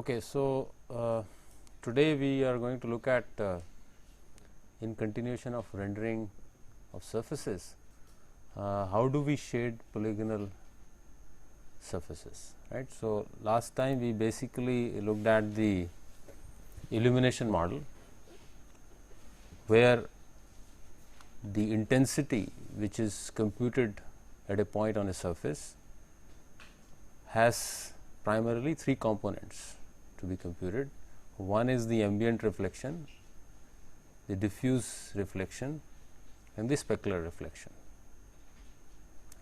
Okay, so today we are going to look at in continuation of rendering of surfaces, how do we shade polygonal surfaces, right. So, last time we basically looked at the illumination model, where the intensity which is computed at a point on a surface has primarily three components to be computed. One is the ambient reflection, the diffuse reflection, and the specular reflection,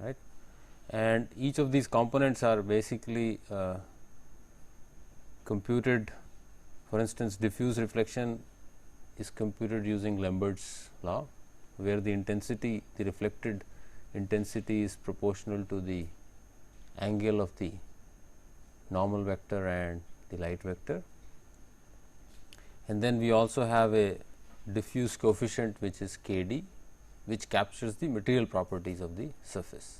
right. And each of these components are basically computed. For instance, diffuse reflection is computed using Lambert's law, where the intensity, the reflected intensity is proportional to the angle of the normal vector and the light vector. And then we also have a diffuse coefficient, which is Kd, which captures the material properties of the surface,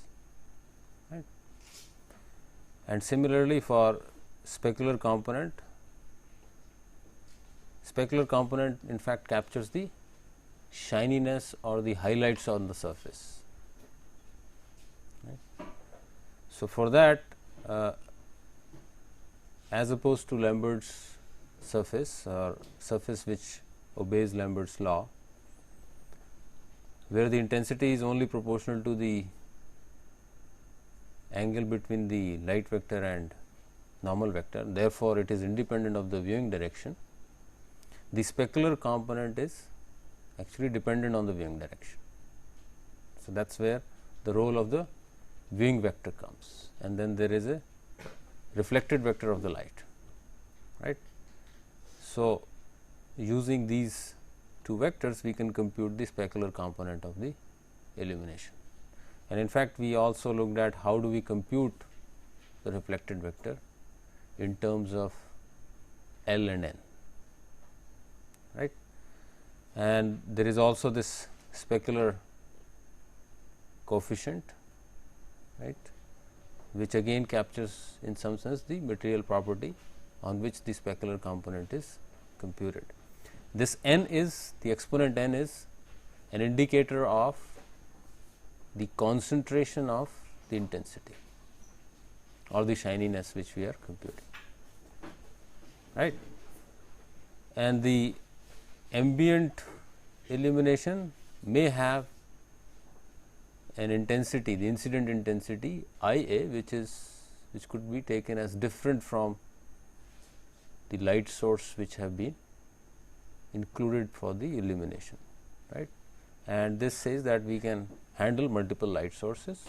right. And similarly for specular component in fact captures the shininess or the highlights on the surface, right. So, for that as opposed to Lambert's surface or surface which obeys Lambert's law, where the intensity is only proportional to the angle between the light vector and normal vector, therefore, it is independent of the viewing direction. The specular component is actually dependent on the viewing direction. So, that is where the role of the viewing vector comes, and then there is a reflected vector of the light, right. So, using these two vectors we can compute the specular component of the illumination. And in fact, we also looked at how do we compute the reflected vector in terms of L and N, right. And there is also this specular coefficient, right, which again captures in some sense the material property on which the specular component is computed. This n is, the exponent n is an indicator of the concentration of the intensity or the shininess which we are computing, right. And the ambient illumination may have an intensity, the incident intensity I A, which could be taken as different from the light source which have been included for the illumination, right. And this says that we can handle multiple light sources,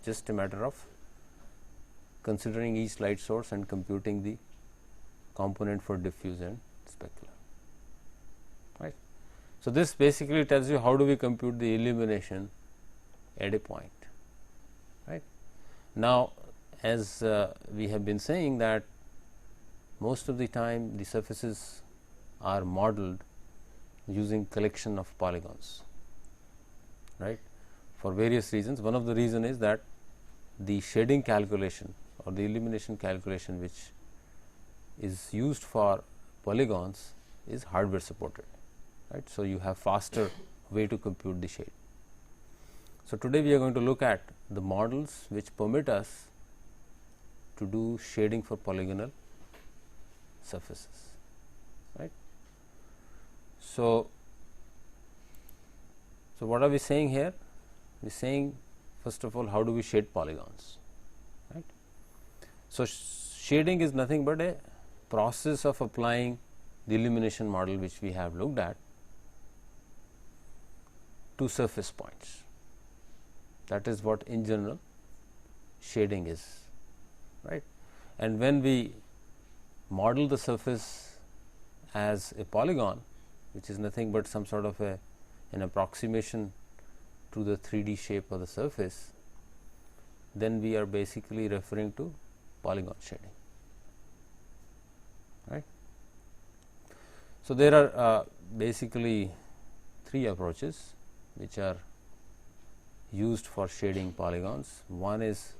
just a matter of considering each light source and computing the component for diffuse and specular, right. So, this basically tells you how do we compute the illumination at a point, right. Now, as we have been saying that most of the time the surfaces are modeled using collection of polygons, right, for various reasons. One of the reason is that the shading calculation or the illumination calculation which is used for polygons is hardware supported, right. So, you have faster way to compute the shade. So, today we are going to look at the models which permit us to do shading for polygonal surfaces, right. So, what are we saying here? We are saying first of all how do we shade polygons, right. So, shading is nothing but a process of applying the illumination model which we have looked at to surface points. That is what in general shading is, right. And when we model the surface as a polygon, which is nothing but some sort of an approximation to the 3D shape of the surface, then we are basically referring to polygon shading, right. So, there are basically three approaches which are used for shading polygons. One is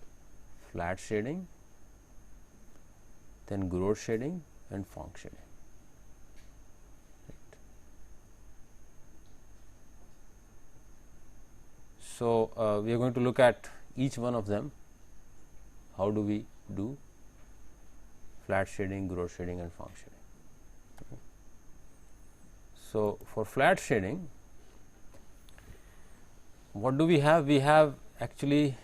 flat shading, then groove shading, and Phong shading. So, we are going to look at each one of them. How do we do flat shading, gross shading and Phong shading. Okay. So, for flat shading, what do we have? We have actually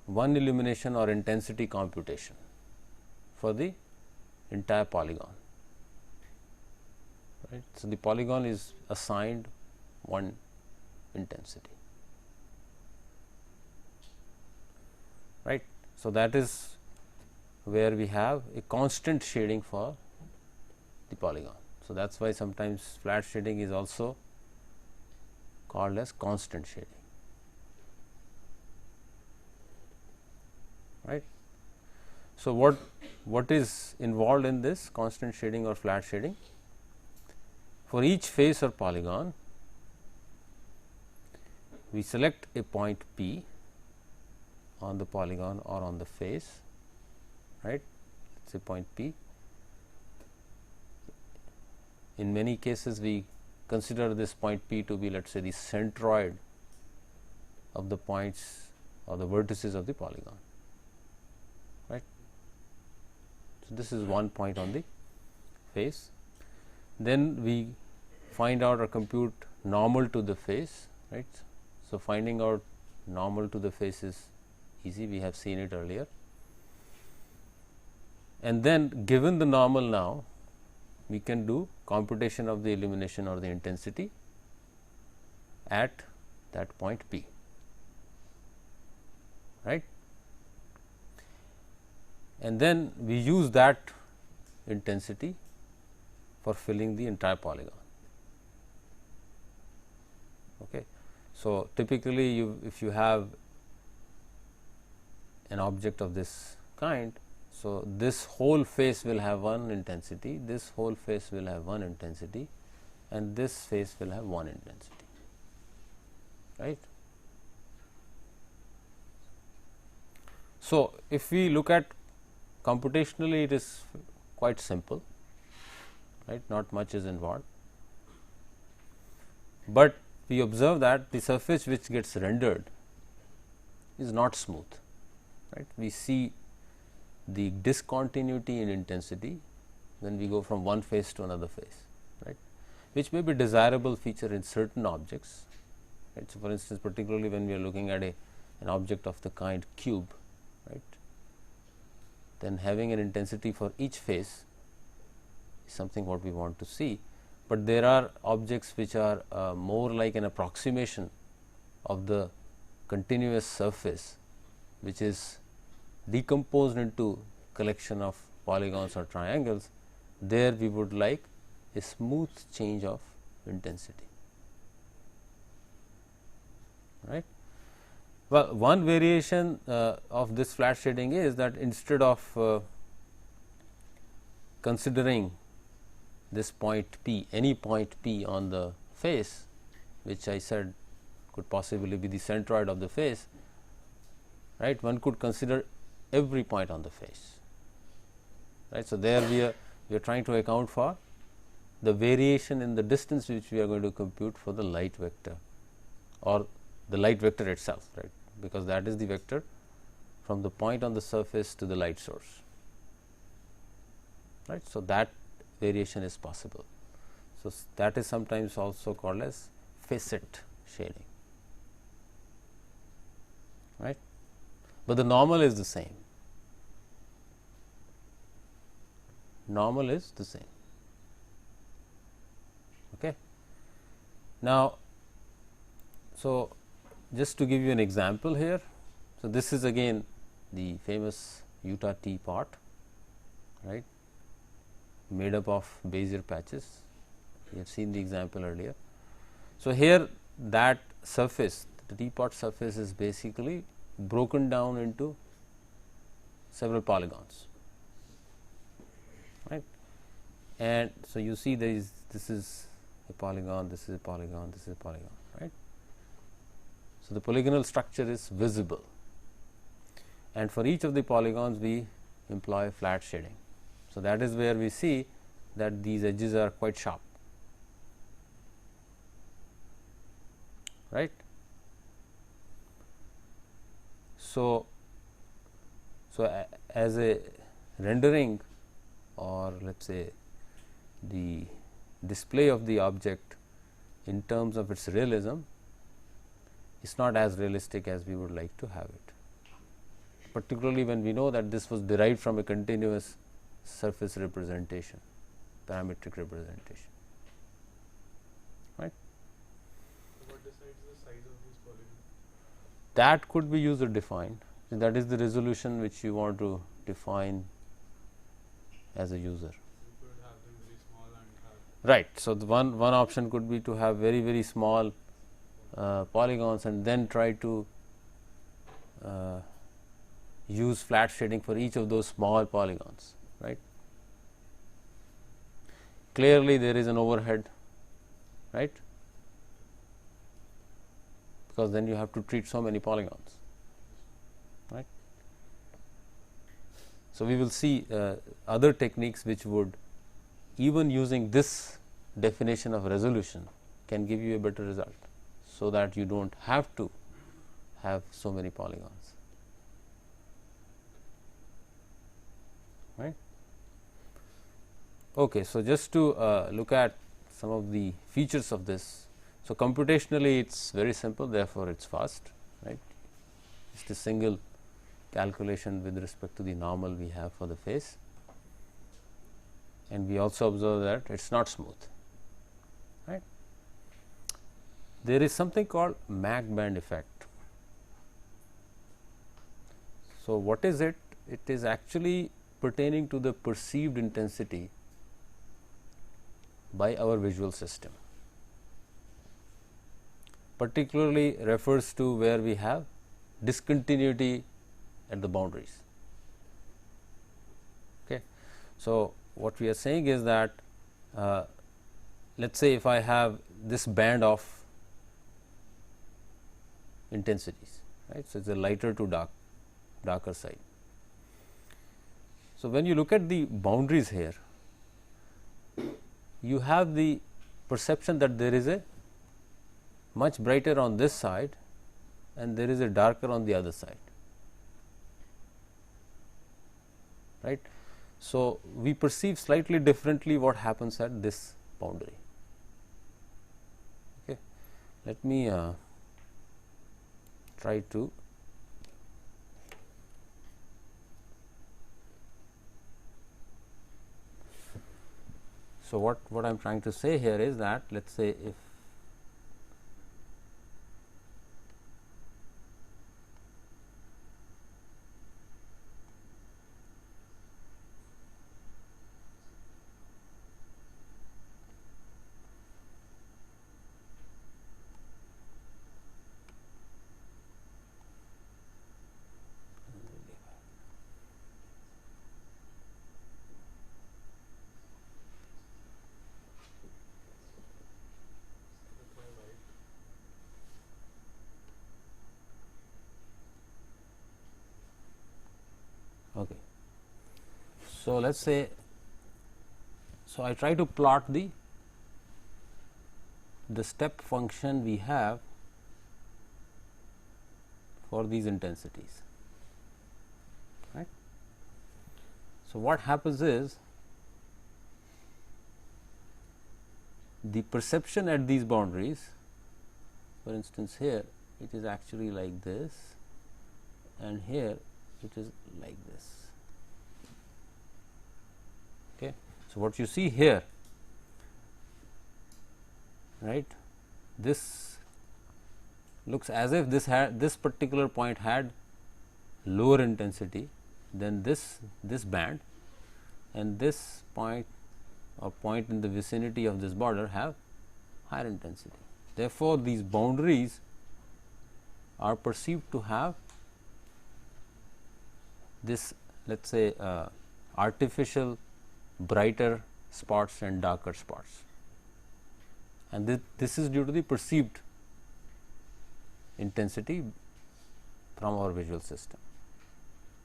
one illumination or intensity computation for the entire polygon, right. So, the polygon is assigned one intensity, right. So, that is where we have a constant shading for the polygon. So, that is why sometimes flat shading is also called as constant shading, right. So, what is involved in this constant shading or flat shading? For each face or polygon, we select a point P on the polygon or on the face, right. Let us say point P. In many cases, we consider this point P to be, let us say, the centroid of the points or the vertices of the polygon, right. So, this is one point on the face. Then we find out or compute normal to the face, right. So, finding out normal to the face is easy, we have seen it earlier. And then given the normal now, we can do computation of the illumination or the intensity at that point P, right. And then we use that intensity for filling the entire polygon. Okay. So, typically if you have an object of this kind, so this whole face will have one intensity, this whole face will have one intensity and this face will have one intensity, right. So, if we look at computationally, it is quite simple, right, not much is involved, but we observe that the surface which gets rendered is not smooth, right. We see the discontinuity in intensity when we go from one face to another face, right, which may be desirable feature in certain objects, right. So, for instance, particularly when we are looking at an object of the kind cube, right, then having an intensity for each face is something what we want to see. But there are objects which are more like an approximation of the continuous surface, which is decomposed into collection of polygons or triangles. There we would like a smooth change of intensity, right. Well, one variation of this flat shading is that instead of considering this point P, any point P on the face, which I said could possibly be the centroid of the face, right, one could consider every point on the face, right. So, there we are trying to account for the variation in the distance which we are going to compute for the light vector or the light vector itself, right, because that is the vector from the point on the surface to the light source, right. So, that variation is possible. So, that is sometimes also called as facet shading, right, but the normal is the same. Normal is the same. Okay. Now, so just to give you an example here, so this is again the famous Utah teapot, right, made up of Bezier patches. We have seen the example earlier. So, here that surface, the teapot surface is basically broken down into several polygons, right. And so, you see this is a polygon, this is a polygon, this is a polygon, right. So, the polygonal structure is visible, and for each of the polygons we employ flat shading, So, that is where we see that these edges are quite sharp, right. So, as a rendering, or let us say the display of the object in terms of its realism is not as realistic as we would like to have it, particularly when we know that this was derived from a continuous surface representation, parametric representation, right. What decides the size of these polygons? That could be user defined. That is the resolution which you want to define as a user. You could have them very small and have Right. So, the one option could be to have very small polygons and then try to use flat shading for each of those small polygons, right. Clearly, there is an overhead, right, because then you have to treat so many polygons, right. So, we will see other techniques which would, even using this definition of resolution, can give you a better result. So, that you do not have to have so many polygons, right. Okay, so, just to look at some of the features of this. So, computationally it is very simple, therefore, it is fast, right. It is a single calculation with respect to the normal we have for the face, and we also observe that it is not smooth, right. There is something called Mach band effect. So, what is it? It is actually pertaining to the perceived intensity by our visual system, particularly refers to where we have discontinuity at the boundaries. Okay. So, what we are saying is that let us say if I have this band of intensities, right. So, it is a lighter to darker side. So, when you look at the boundaries here, you have the perception that there is a much brighter on this side and there is a darker on the other side, right. So, we perceive slightly differently what happens at this boundary. Okay. Let me try to So, what I am trying to say here is that let us say if okay. So, let us say, so I try to plot the step function we have for these intensities, right. So, what happens is the perception at these boundaries, for instance here it is actually like this and here it is like this. Okay. So, what you see here, right, this looks as if this particular point had lower intensity than this band, and this point or point in the vicinity of this border have higher intensity. Therefore, these boundaries are perceived to have this, let us say, artificial brighter spots and darker spots, and this is due to the perceived intensity from our visual system.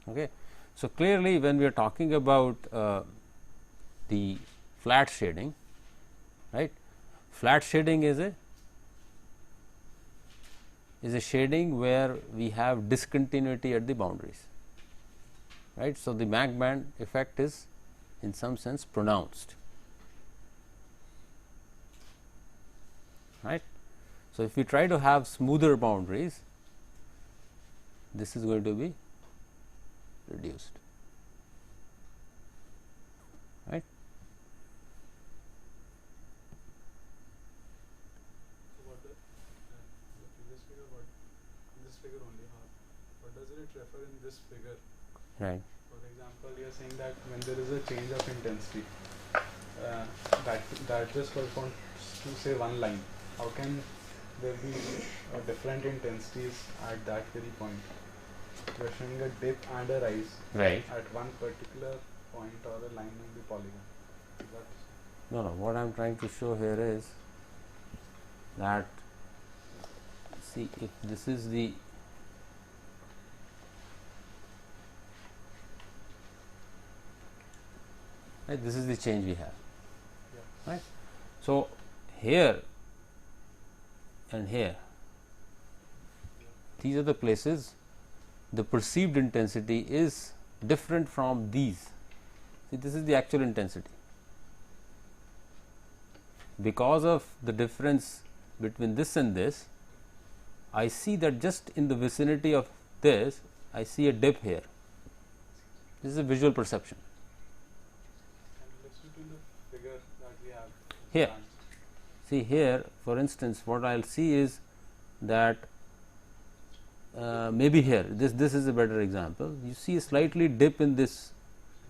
Okay. So, clearly when we are talking about the flat shading, right. Flat shading is a shading where we have discontinuity at the boundaries, right. So, the Mach band effect is in some sense pronounced, right. So, if we try to have smoother boundaries, this is going to be reduced, right. So what the previous figure, what this figure only, what does it refer in this figure? Right. For example, you are saying that when there is a change of intensity, that just corresponds to say one line. How can there be different intensities at that very point? You are showing a dip and a rise Right. at one particular point or a line on the polygon. No, no. What I am trying to show here is that, see, if this is the right, this is the change we have, Yeah. right. So, here and here, these are the places the perceived intensity is different from these. See, this is the actual intensity. Because of the difference between this and this, I see that just in the vicinity of this, I see a dip here. This is a visual perception. And let's look in the figure that we have Here. planned. See here, for instance, what I will see is that maybe here, this is a better example. You see a slightly dip in this,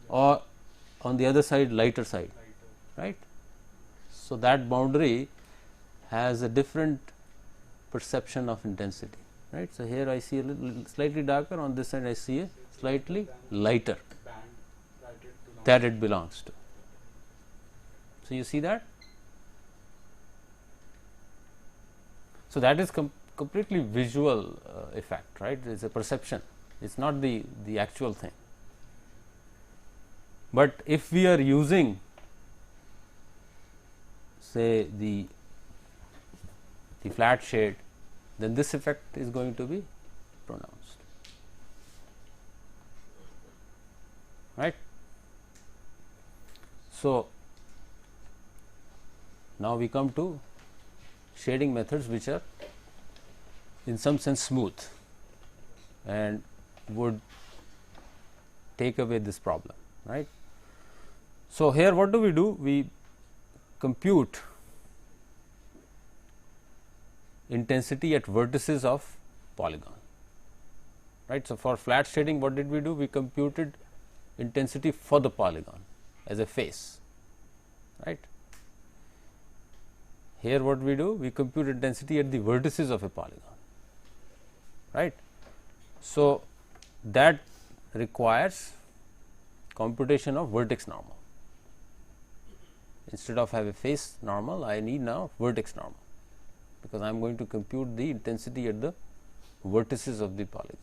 or on the other side, lighter side, Lighter. right. So, that boundary has a different perception of intensity, right. So, here I see a little slightly darker, on this side I see a slightly lighter Band that it belongs that it belongs to. So, you see that. So, that is completely visual effect, right. It is a perception, it is not the actual thing. But if we are using, say, the flat shade, then this effect is going to be pronounced, right. So, now we come to shading methods which are in some sense smooth and would take away this problem, right. So, here what do? We compute intensity at vertices of polygon, right. So, for flat shading, what did we do? We computed intensity for the polygon as a face, right. Here what we do? We compute intensity at the vertices of a polygon, right. So, that requires computation of vertex normal. Instead of have a face normal, I need now vertex normal, because I am going to compute the intensity at the vertices of the polygon.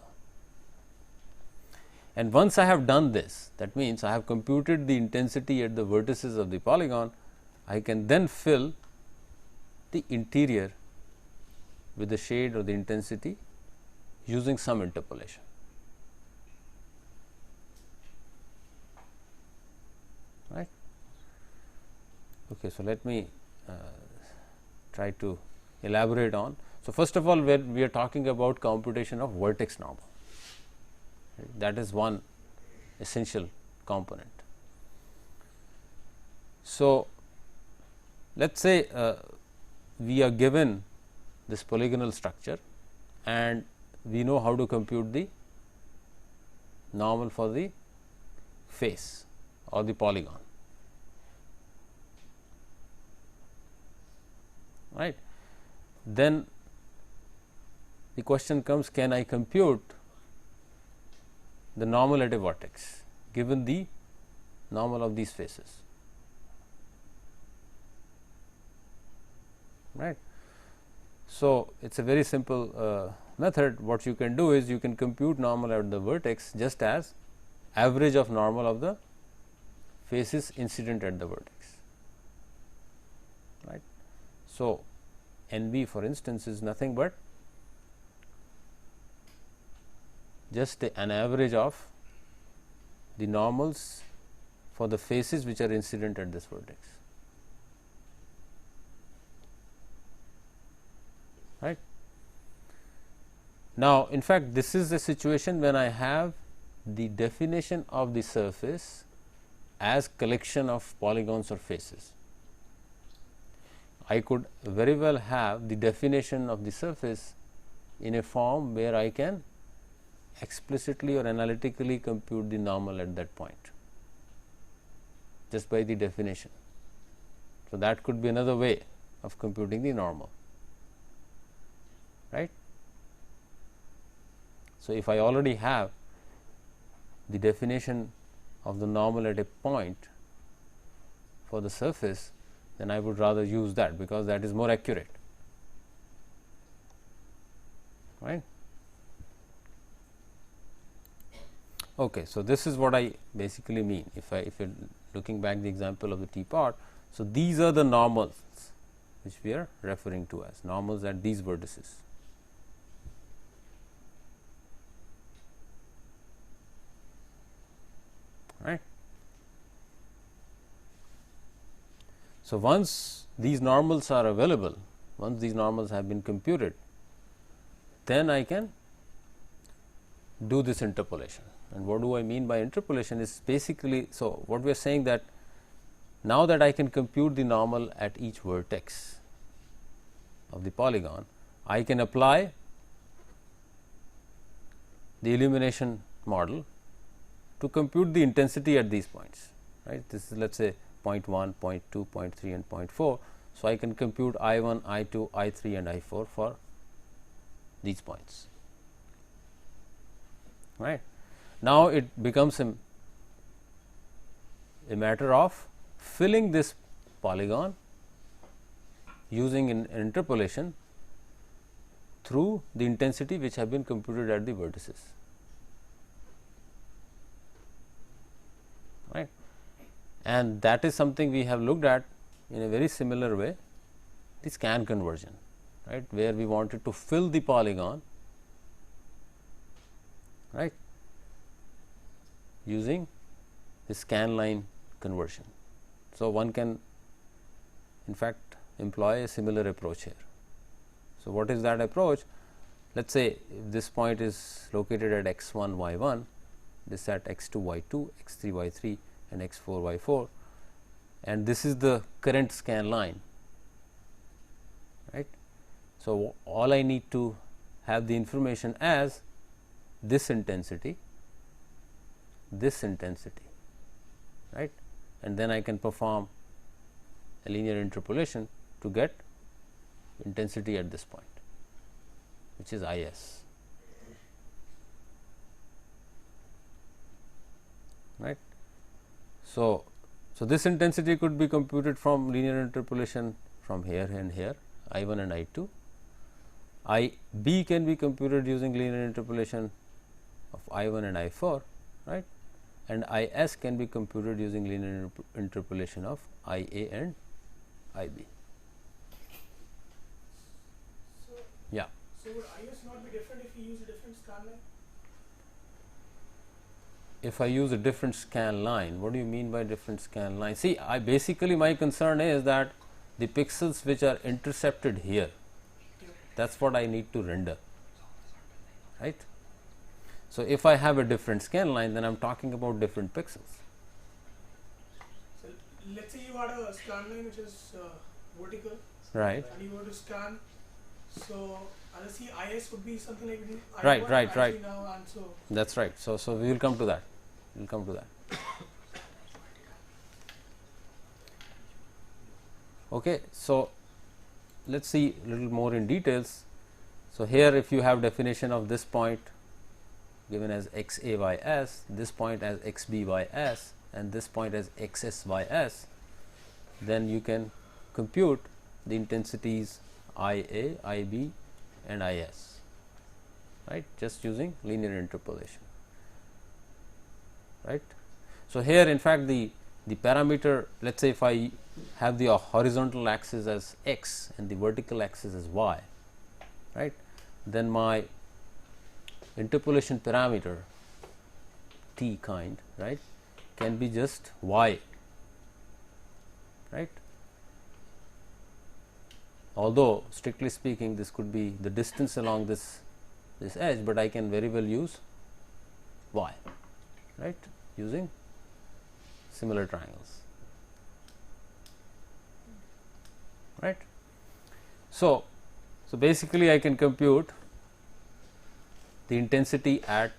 And once I have done this, that means I have computed the intensity at the vertices of the polygon, I can then fill the interior with the shade or the intensity using some interpolation. Right. Okay, so let me try to elaborate on. So, first of all, we are talking about computation of vertex normal. Right? That is one essential component. So, let us say we are given this polygonal structure and we know how to compute the normal for the face or the polygon, right. Then the question comes, can I compute the normal at a vertex given the normal of these faces, right. So, it is a very simple method. What you can do is you can compute normal at the vertex just as average of normal of the faces incident at the vertex, right. So, NB for instance is nothing but just an average of the normals for the faces which are incident at this vertex, right. Now, in fact, this is the situation when I have the definition of the surface as collection of polygons or faces. I could very well have the definition of the surface in a form where I can explicitly or analytically compute the normal at that point just by the definition. So, that could be another way of computing the normal, right. So, if I already have the definition of the normal at a point for the surface, then I would rather use that, because that is more accurate, right. Okay, so, this is what I basically mean if you're looking back the example of the teapot. So, these are the normals which we are referring to as normals at these vertices. Right. So, once these normals are available, once these normals have been computed, then I can do this interpolation. And what do I mean by interpolation is basically, so what we are saying that now that I can compute the normal at each vertex of the polygon, I can apply the illumination model to compute the intensity at these points, right. This is let us say 0.1, 0.2, 0.3 and 0.4. So, I can compute I1, I2, I3 and I4 for these points, right. Now, it becomes a matter of filling this polygon using an interpolation through the intensity which have been computed at the vertices, right. And that is something we have looked at in a very similar way, the scan conversion, right, where we wanted to fill the polygon, right, using the scan line conversion. So, one can in fact employ a similar approach here. So, what is that approach? Let us say if this point is located at x 1 y 1, this at x 2 y 2, x 3 y 3 and x 4 y 4, and this is the current scan line, right. So, all I need to have the information as this intensity, right, and then I can perform a linear interpolation to get intensity at this point, which is I s, right. So, this intensity could be computed from linear interpolation from here and here, I 1 and I 2. I b can be computed using linear interpolation of I 1 and I 4, right, and I s can be computed using linear interpolation of I a and I b. So, yeah. So, would I s not be different if you use a different scan line? If I use a different scan line, what do you mean by different scan line? See, I basically my concern is that the pixels which are intercepted here, that is what I need to render, right. So, if I have a different scan line, then I am talking about different pixels. So, let us say you had a scan line which is vertical, right, and you want to scan. So, I see IS would be something like right, I1 right, I3 right. now, and so That is right. So, we will come to that. We will come to that. Okay. So, let us see a little more in details. So, here if you have definition of this point given as x a y s, this point as x b y s and this point as x s y s, then you can compute the intensities I a, I b and I s, right, just using linear interpolation, right. So, here in fact the the parameter, let us say if I have the horizontal axis as x and the vertical axis as y, right, then my interpolation parameter t kind, right, can be just y, right. Although strictly speaking this could be the distance along this edge, but I can very well use y, right, using similar triangles, right. So basically I can compute the intensity at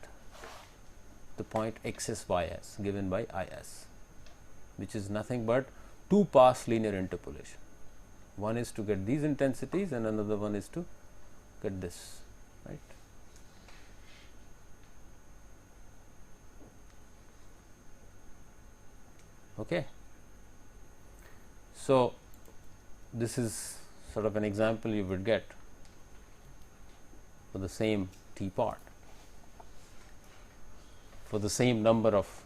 the point x s y s given by I s, which is nothing but 2 pass linear interpolation. One is to get these intensities and another one is to get this, right. Okay. So, this is sort of an example you would get for the same t part for the same number of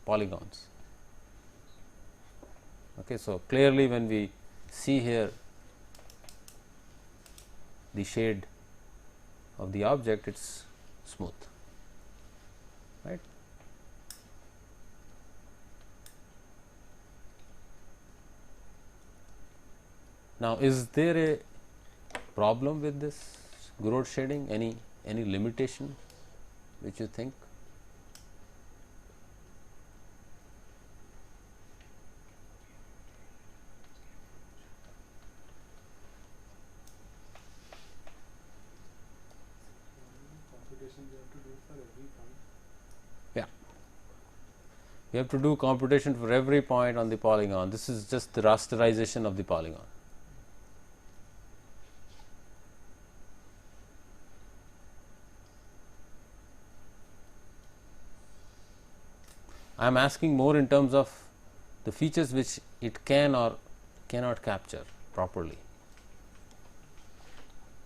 polygons. Okay. So, clearly when we see here the shade of the object, it is smooth, right. Now, is there a problem with this Gouraud shading? Any limitation which you think? Computation we have to do for every point. Yeah, we have to do computation for every point on the polygon. This is just the rasterization of the polygon. I am asking more in terms of the features which it can or cannot capture properly.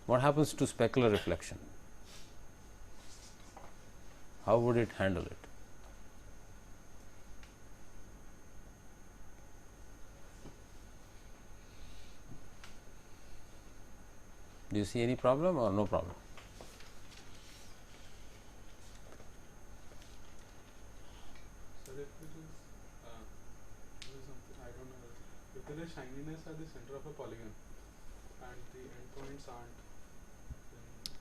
What happens to specular reflection? How would it handle it? Do you see any problem or no problem? Sir, if it is something I don't know, if there is shininess at the center of a polygon and the endpoints aren't,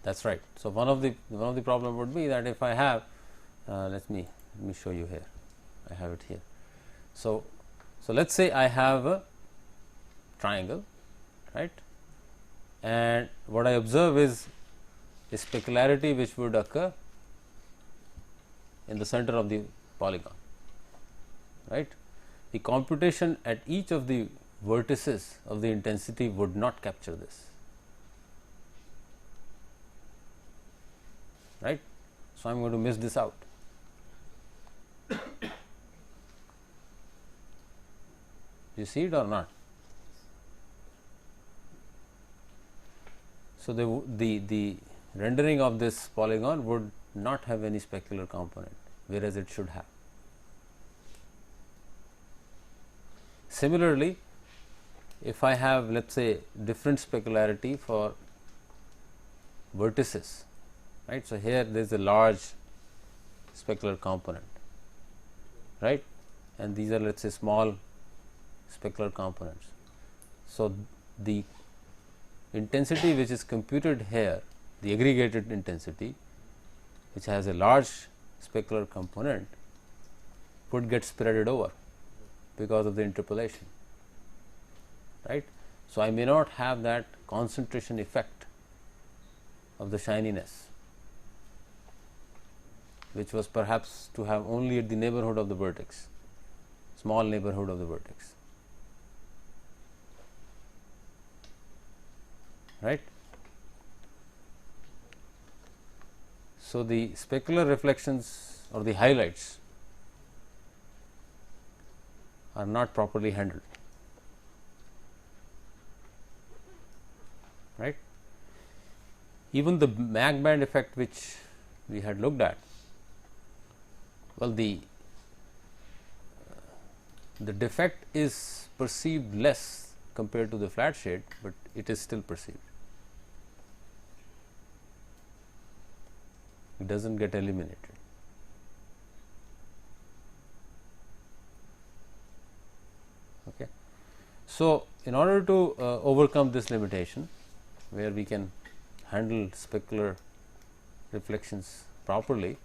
That is right. So, one of the problem would be that if I have let me show you here, I have it here. So let us say I have a triangle, right, and what I observe is a specularity which would occur in the center of the polygon, right. The computation at each of the vertices of the intensity would not capture this, right. So, I am going to miss this out. You see it or not? So, the rendering of this polygon would not have any specular component, whereas it should have. Similarly, if I have, let us say, different specularity for vertices, right. So, here there is a large specular component, right, and these are, let us say, small specular components. So, the intensity which is computed here, the aggregated intensity which has a large specular component, would get spreaded over because of the interpolation, right. So, I may not have that concentration effect of the shininess, which was perhaps to have only at the neighborhood of the vertex, small neighborhood of the vertex, right. So, the specular reflections or the highlights are not properly handled, right. Even the mag band effect which we had looked at, well, the the defect is perceived less compared to the flat shade, but it is still perceived. It does not get eliminated. Okay. So, in order to overcome this limitation, where we can handle specular reflections properly,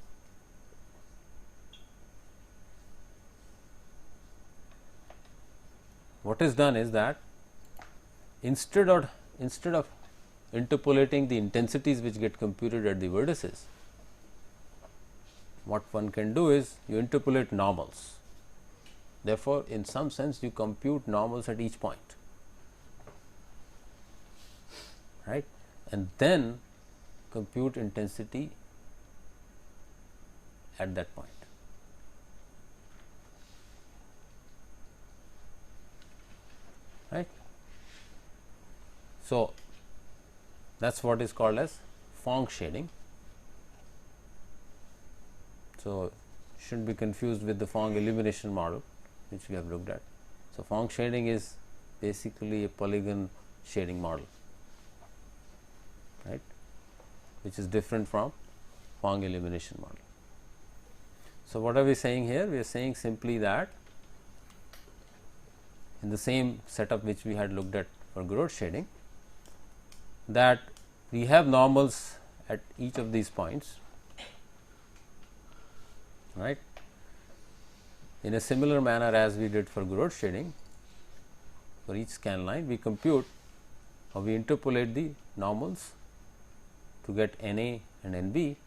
what is done is that instead of interpolating the intensities which get computed at the vertices, what one can do is you interpolate normals. Therefore, in some sense you compute normals at each point, right, and then compute intensity at that point. Right. So, that is what is called as Phong shading. So, should not be confused with the Phong illumination model which we have looked at. So, Phong shading is basically a polygon shading model, right, which is different from Phong illumination model. So, what are we saying here? We are saying simply that in the same setup which we had looked at for growth shading, that we have normals at each of these points, right. In a similar manner as we did for growth shading, for each scan line we compute or we interpolate the normals to get NA and NB,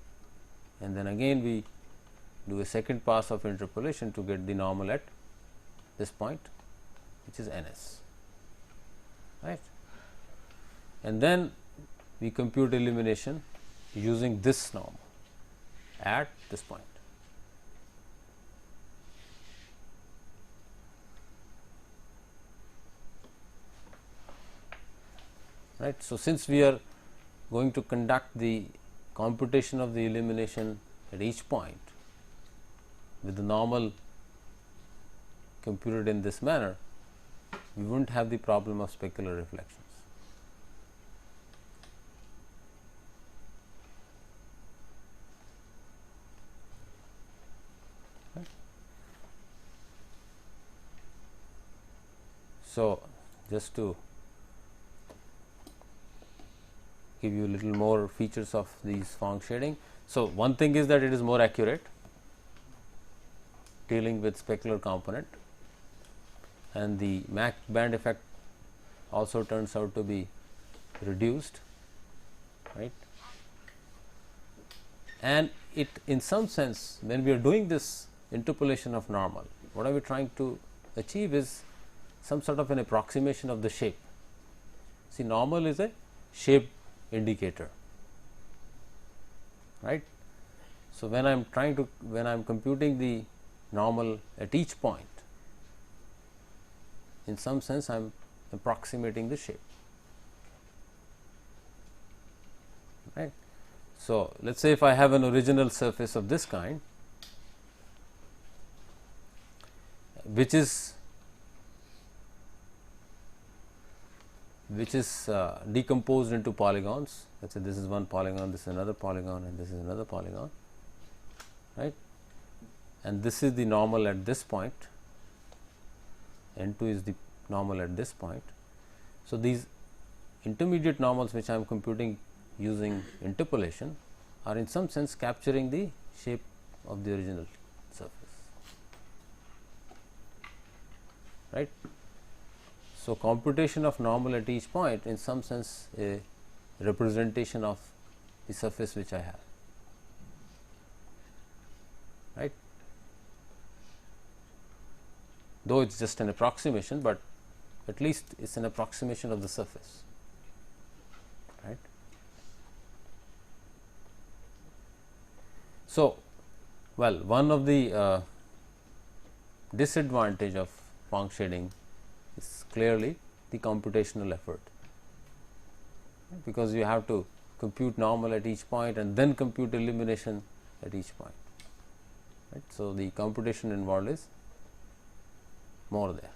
and then again we do a second pass of interpolation to get the normal at this point, which is NS, right. And then we compute illumination using this normal at this point. Right. So, since we are going to conduct the computation of the illumination at each point with the normal computed in this manner, we will not have the problem of specular reflections. Right. So, just to give you a little more features of these Phong shading. So, one thing is that it is more accurate, dealing with specular component, and the Mach band effect also turns out to be reduced, right. And it, in some sense, when we are doing this interpolation of normal, what are we trying to achieve is some sort of an approximation of the shape. See, normal is a shape indicator, right. So, when I am computing the normal at each point, in some sense I am approximating the shape, right. So, let us say if I have an original surface of this kind, which is decomposed into polygons. Let us say this is one polygon, this is another polygon, and this is another polygon, right. And this is the normal at this point, N2 is the normal at this point. So, these intermediate normals which I am computing using interpolation are in some sense capturing the shape of the original surface, right. So, computation of normal at each point in some sense a representation of the surface which I have, right. Though it is just an approximation, but at least it is an approximation of the surface, right. So, well, one of the disadvantage of Phong shading is clearly the computational effort, because you have to compute normal at each point and then compute illumination at each point, right. So, the computation involved is more there.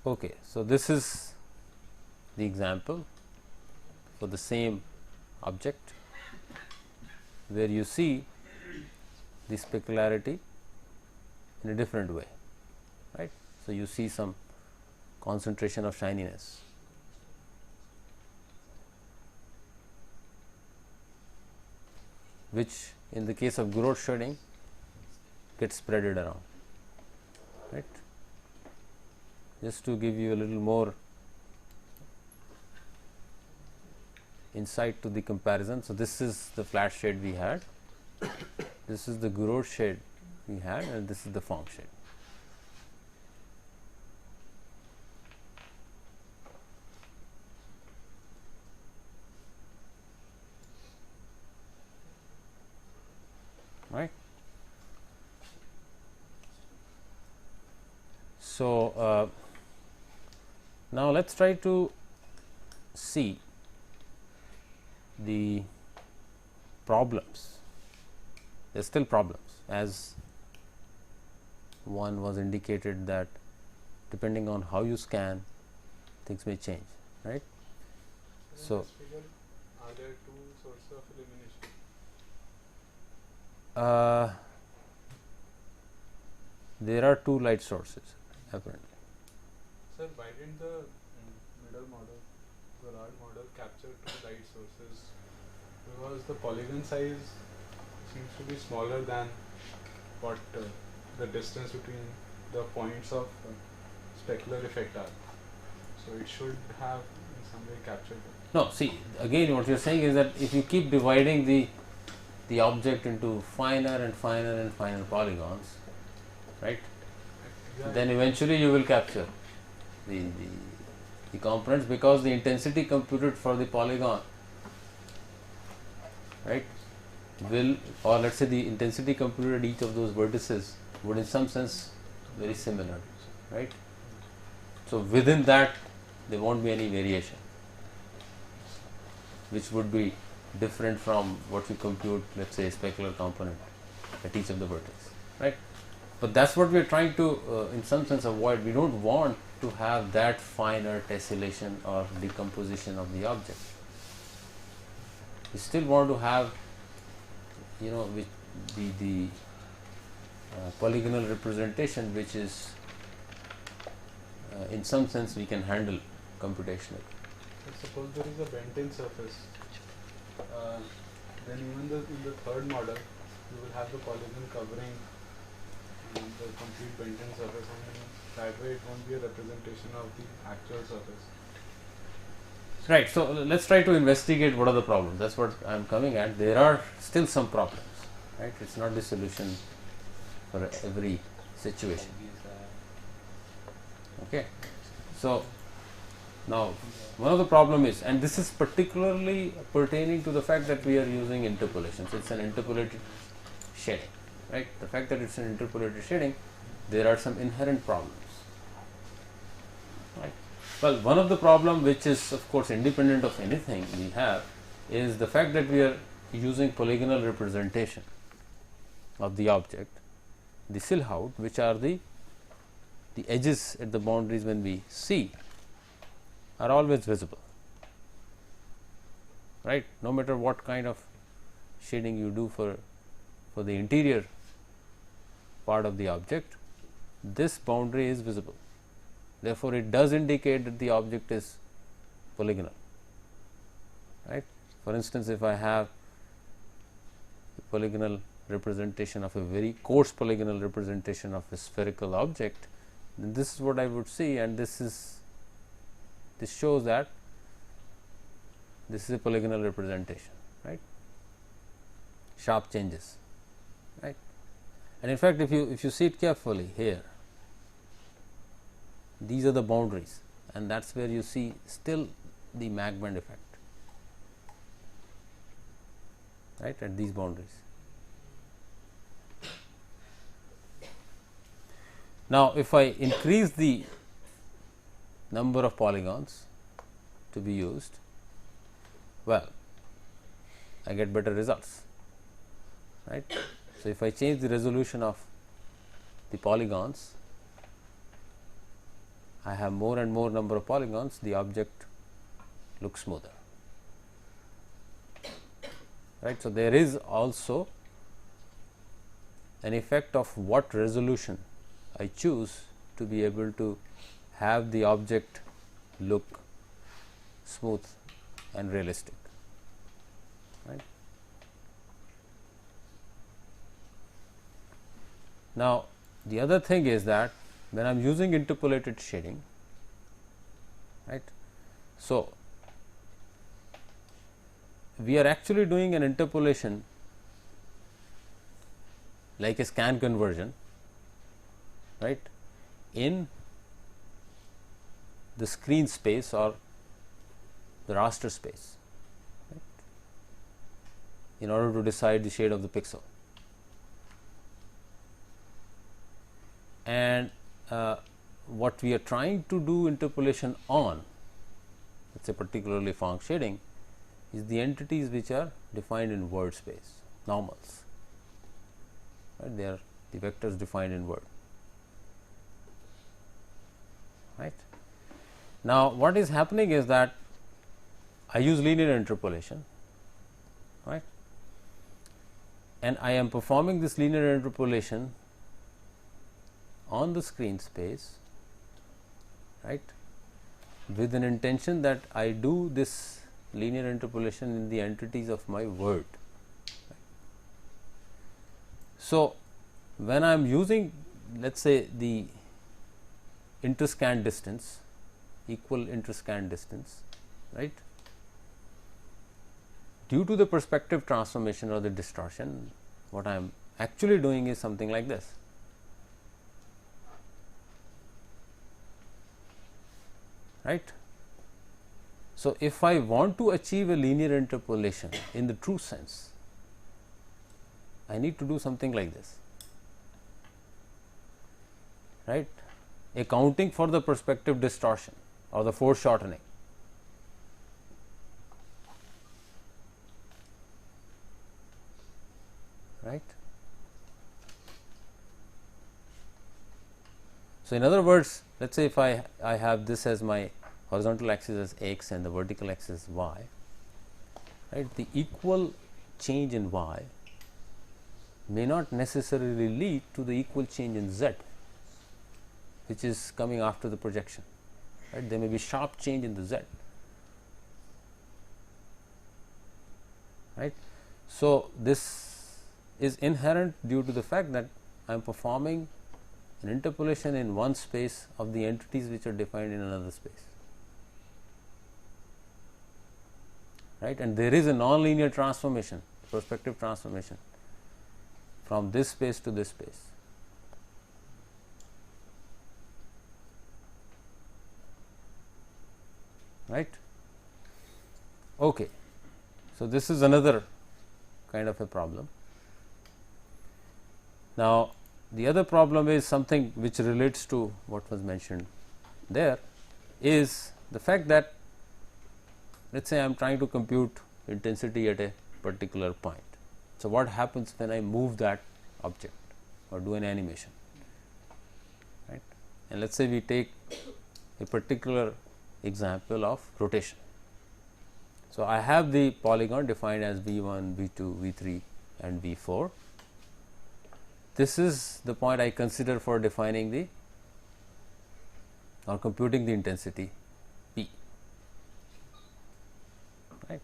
Okay, so this is the example for the same object where you see the specularity in a different way, right. So, you see some concentration of shininess. Which in the case of growth shading gets spreaded around, right. Just to give you a little more insight to the comparison. So, this is the flat shade we had, this is the growth shade we had, and this is the form shade. Right. So, now let us try to see the problems. There are still problems, as one was indicated that depending on how you scan, things may change, right. So, are there two sources of illumination? There are two light sources apparently. Sir, why didn't the middle model, the rod model, capture two light sources? Because the polygon size seems to be smaller than what the distance between the points of specular effect are. So it should have in some way captured it. No, see, again what you are saying is that if you keep dividing the object into finer and finer and finer polygons, right, Yeah, then eventually you will capture the components, because the intensity computed for the polygon, right, will, or let us say the intensity computed at each of those vertices would in some sense very similar, right. So, within that there will not be any variation, which would be different from what you compute, let us say, a specular component at each of the vertices, right. But that is what we are trying to in some sense avoid. We do not want to have that finer tessellation or decomposition of the object. We still want to have, you know, with the polygonal representation, which is in some sense we can handle computationally. Suppose there is a bent-in surface, then even in the third model, you will have the polygon covering the complete bent-in surface, and that way it won't be a representation of the actual surface. Right. So, let us try to investigate what are the problems. That is what I am coming at. There are still some problems, right. It is not the solution for every situation. Okay. So, now one of the problem is, and this is particularly pertaining to the fact that we are using interpolation. So, it is an interpolated shading, right. The fact that it is an interpolated shading, there are some inherent problems, right. Well, one of the problem, which is of course independent of anything we have, is the fact that we are using polygonal representation of the object, the silhouette, which are the edges at the boundaries when we see are always visible, right. No matter what kind of shading you do for the interior part of the object, this boundary is visible. Therefore, it does indicate that the object is polygonal, right. For instance, if I have a polygonal representation of a very coarse polygonal representation of a spherical object, then this is what I would see, and this shows that this is a polygonal representation, right. Sharp changes, right. And in fact, if you see it carefully here, these are the boundaries, and that is where you see still the Mach band effect, right, at these boundaries. Now, if I increase the number of polygons to be used, well, I get better results, right. So, if I change the resolution of the polygons, I have more and more number of polygons, the object looks smoother, right. So, there is also an effect of what resolution I choose to be able to have the object look smooth and realistic, right. Now, the other thing is that when I am using interpolated shading, right. So, we are actually doing an interpolation like a scan conversion, right, in the screen space or the raster space, right, in order to decide the shade of the pixel. And what we are trying to do interpolation on, let us say particularly Phong shading, is the entities which are defined in word space, normals, right. They are the vectors defined in word, right. Now, what is happening is that I use linear interpolation, right, and I am performing this linear interpolation on the screen space, right, with an intention that I do this linear interpolation in the entities of my word. Right. So, when I am using, let us say, the interscan distance, equal interscan distance, right, due to the perspective transformation or the distortion, what I am actually doing is something like this. Right. So, if I want to achieve a linear interpolation in the true sense, I need to do something like this, right, accounting for the perspective distortion or the foreshortening. Right. So, in other words, let us say if I have this as my horizontal axis as x and the vertical axis y, right, the equal change in y may not necessarily lead to the equal change in z, which is coming after the projection, right. There may be sharp change in the z, right. So, this is inherent due to the fact that I am performing an interpolation in one space of the entities which are defined in another space, right, and there is a nonlinear transformation, perspective transformation from this space to this space. Right. Okay. So, this is another kind of a problem. Now, the other problem is something which relates to what was mentioned there, is the fact that let us say I am trying to compute intensity at a particular point. So, what happens when I move that object or do an animation, right, and let us say we take a particular example of rotation. So, I have the polygon defined as V1, V2, V3 and V4. This is the point I consider for defining the or computing the intensity P. Right.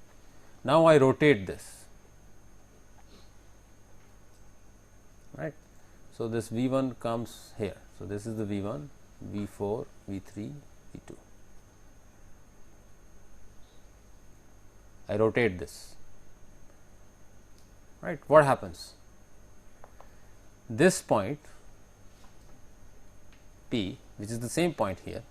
Now, I rotate this. Right. So, this V1 comes here. So, this is the V1, V4, V3, V2. I rotate this. Right. What happens? This point P, which is the same point here,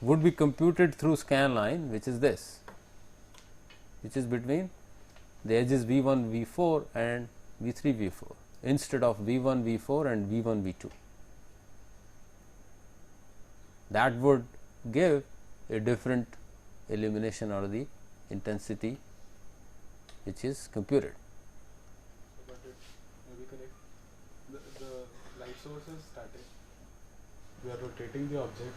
would be computed through scan line, which is this, which is between the edges V1, V4 and V3, V4 instead of V1, V4 and V1, V2. That would give a different illumination or the intensity which is computed. But it may be correct. The light source is static. We are rotating the object.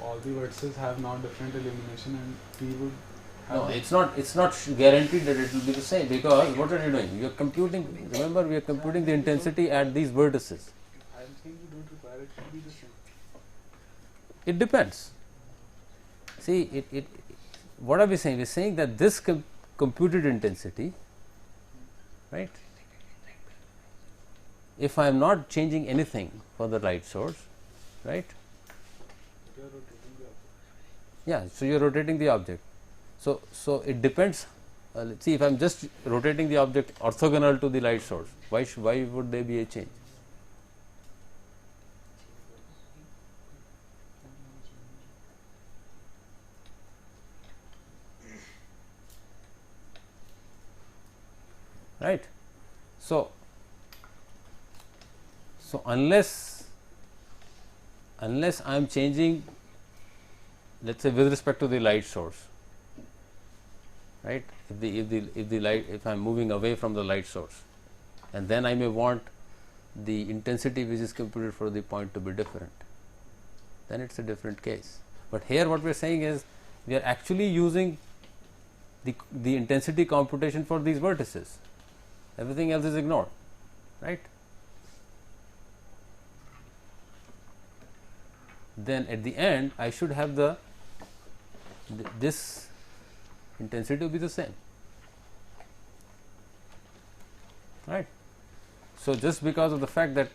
All the vertices have now different illumination, and we would have No, it's not guaranteed that it will be the same, because what are you doing? You are computing. Remember, we are computing the intensity at these vertices. I am saying we don't require it to be the same. It depends. See, what are we saying? We are saying that this computed intensity, right? If I am not changing anything for the light source, right? We are rotating the object. Yeah, so you are rotating the object. So it depends. Let's see, if I am just rotating the object orthogonal to the light source, why would there be a change? Right. So unless I am changing, let's say, with respect to the light source, right? If I am moving away from the light source, and then I may want the intensity which is computed for the point to be different, then it's a different case. But here what we are saying is we are actually using the intensity computation for these vertices. Everything else is ignored, right? Then at the end I should have this intensity will be the same, right? So just because of the fact that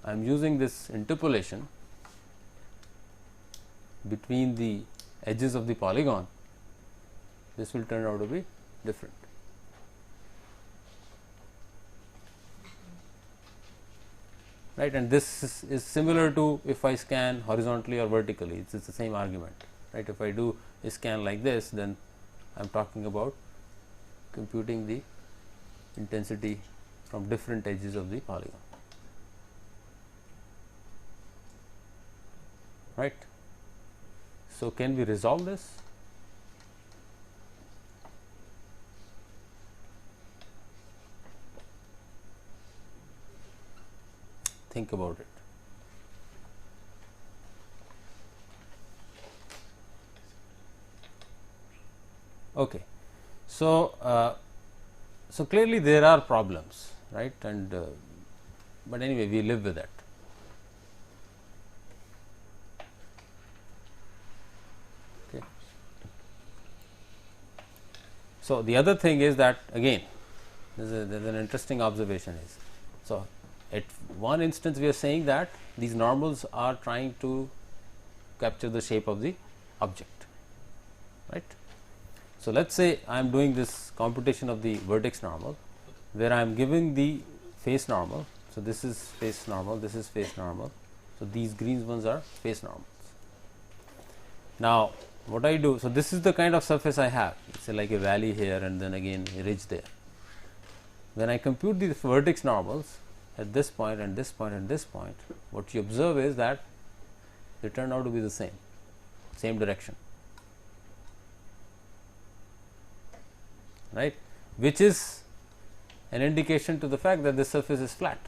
I am using this interpolation between the edges of the polygon, this will turn out to be different. Right, and this is similar to if I scan horizontally or vertically, it's the same argument, right? If I do a scan like this, then I am talking about computing the intensity from different edges of the polygon, right? So can we resolve this? Think about it. Okay, so clearly there are problems, right? And but anyway, we live with that. Okay. So the other thing is that, again, there's an interesting observation is, so at one instance we are saying that these normals are trying to capture the shape of the object, right? So let's say I am doing this computation of the vertex normal, where I am giving the face normal. So this is face normal, this is face normal. So these green ones are face normals. Now what I do, so this is the kind of surface I have. It's like a valley here and then again a ridge there. When I compute the vertex normals at this point and this point and this point, what you observe is that they turn out to be the same direction, right? Which is an indication to the fact that this surface is flat,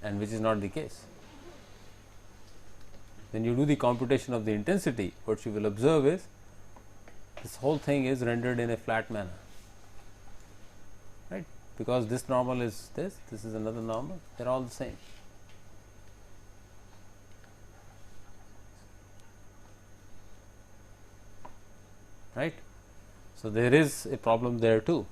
and which is not the case. When you do the computation of the intensity, what you will observe is this whole thing is rendered in a flat manner, right? Because this normal is this is another normal, they are all the same. Right? So there is a problem there too.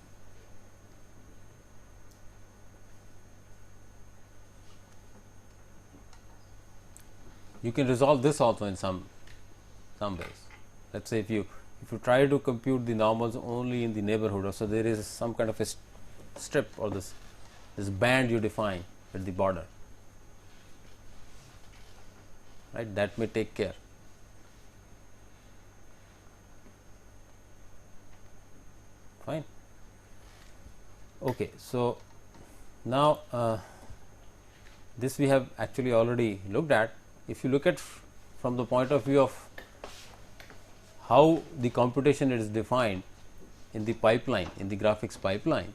You can resolve this also in some ways. Let's say if you try to compute the normals only in the neighborhood, or so there is some kind of a strip or this band you define at the border, right? That may take care. Fine. Okay, so now this we have actually already looked at. If you look at from the point of view of how the computation is defined in the pipeline, in the graphics pipeline,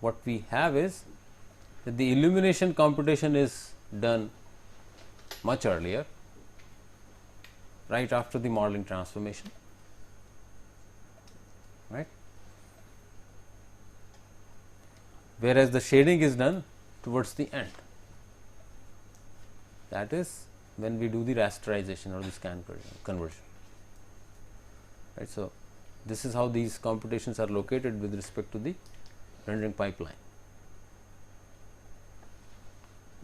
what we have is that the illumination computation is done much earlier, right after the modeling transformation, right, whereas the shading is done towards the end, that is when we do the rasterization or the scan conversion, right. So, this is how these computations are located with respect to the rendering pipeline,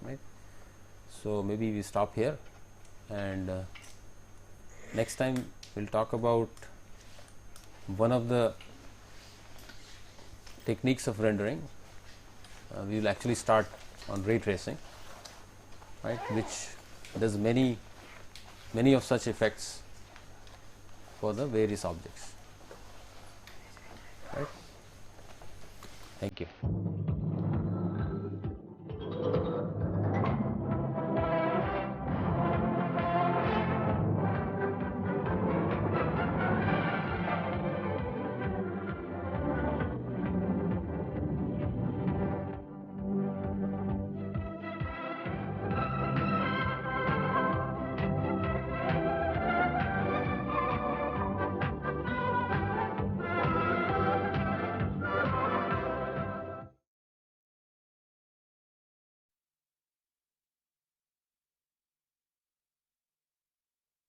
right. So, maybe we stop here, and next time we will talk about one of the techniques of rendering. We will actually start on ray tracing, right, which does many of such effects for the various objects, right. Thank you.